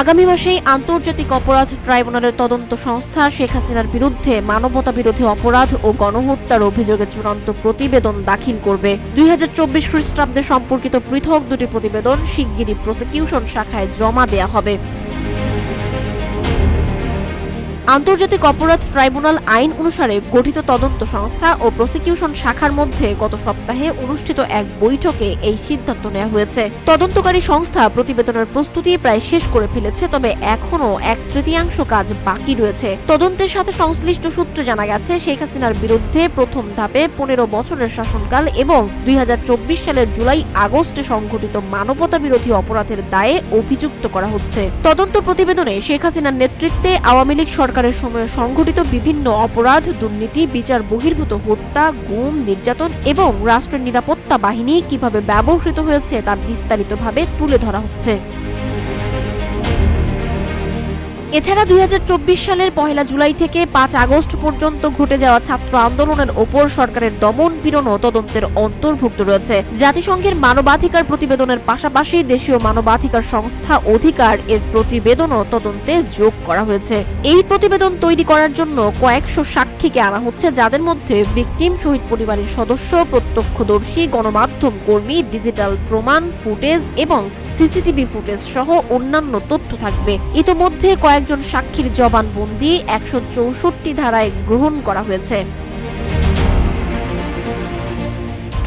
আগামী মাসেই আন্তর্জাতিক অপরাধ ট্রাইব্যুনালের তদন্ত সংস্থা শেখ হাসিনার বিরুদ্ধে মানবতা বিরোধী অপরাধ ও গণহত্যার অভিযোগে চূড়ান্ত প্রতিবেদন দাখিল করবে। 2024 খ্রিস্টাব্দে সম্পর্কিত পৃথক দুটি প্রতিবেদন শিগগিরই প্রসিকিউশন শাখায় জমা দেয়া হবে। আন্তর্জাতিক অপরাধ ট্রাইব্যুনাল আইন অনুসারে গঠিত তদন্ত সংস্থা ও প্রসিকিউশন শাখার মধ্যে গত সপ্তাহে অনুষ্ঠিত এক বৈঠকে এই সিদ্ধান্ত নেওয়া হয়েছে। তদন্তকারী সংস্থা প্রতিবেদনের প্রস্তুতি প্রায় শেষ করে ফেলেছে, তবে এখনও 1/3 কাজ বাকি রয়েছে। তদন্তের সাথে সংশ্লিষ্ট সূত্রে জানা গেছে, শেখ হাসিনার বিরুদ্ধে প্রথম ধাপে 15 বছরের শাসনকাল এবং 2024 সালের জুলাই-আগস্টে সংঘটিত মানবতা বিরোধী অপরাধের দায়ে অভিযুক্ত করা হচ্ছে। তদন্ত প্রতিবেদনে শেখ হাসিনার নেতৃত্বে আওয়ামী লীগ সরকারের সময়ে সংঘটিত বিভিন্ন অপরাধ, দুর্নীতি, বিচার বহির্ভূত হত্যা, গুম, নির্যাতন এবং রাষ্ট্রের নিরাপত্তা বাহিনী কিভাবে ব্যবহৃত হয়েছে তা বিস্তারিতভাবে তুলে ধরা হচ্ছে। এছাড়া 2024 সালের 1 জুলাই থেকে 5 আগস্ট পর্যন্ত ঘটে যাওয়া ছাত্র আন্দোলনের ওপর সরকারের দমন পীড়নও তদন্তের অন্তর্ভুক্ত রয়েছে। জাতিসংঘের মানবাধিকার প্রতিবেদনের পাশাপাশি দেশীয় মানবাধিকার সংস্থা অধিকার এর প্রতিবেদনও তদন্তে যোগ করা হয়েছে। এই প্রতিবেদন তৈরি করার জন্য কয়েকশো সাক্ষীকে আনা হচ্ছে, যাদের মধ্যে ভিকটিম, শহীদ পরিবারের সদস্য, প্রত্যক্ষদর্শী, গণমাধ্যম কর্মী, ডিজিটাল প্রমাণ, ফুটেজ এবং সিসিটিভি ফুটেজ সহ অন্যান্য তথ্য থাকবে। ইতোমধ্যে কয়েকজন সাক্ষীর জবানবন্দি 164 ধারায় গ্রহণ করা হয়েছে।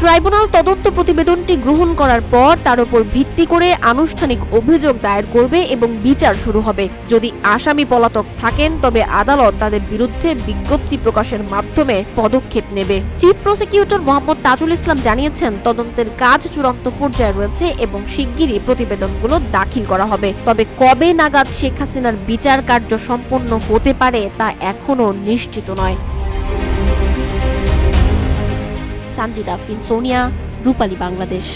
ট্রাইব্যুনাল তদন্ত প্রতিবেদনটি গ্রহণ করার পর তার উপর ভিত্তি করে আনুষ্ঠানিক অভিযোগ দায়ের করবে এবং বিচার শুরু হবে। যদি আসামি পলাতক থাকেন, তবে আদালত তাদের বিরুদ্ধে বিজ্ঞপ্তি প্রকাশের মাধ্যমে পদক্ষেপ নেবে। চিফ প্রসিকিউটর মোহাম্মদ তাজুল ইসলাম জানিয়েছেন, তদন্তের কাজ চূড়ান্ত পর্যায়ে রয়েছে এবং শিগগিরই প্রতিবেদনগুলো দাখিল করা হবে। তবে কবে নাগাদ শেখ হাসিনার বিচার কার্য সম্পন্ন হতে পারে তা এখনও নিশ্চিত নয়। সানজিদা আফরিন, সোনিয়া, রূপালী, বাংলাদেশ।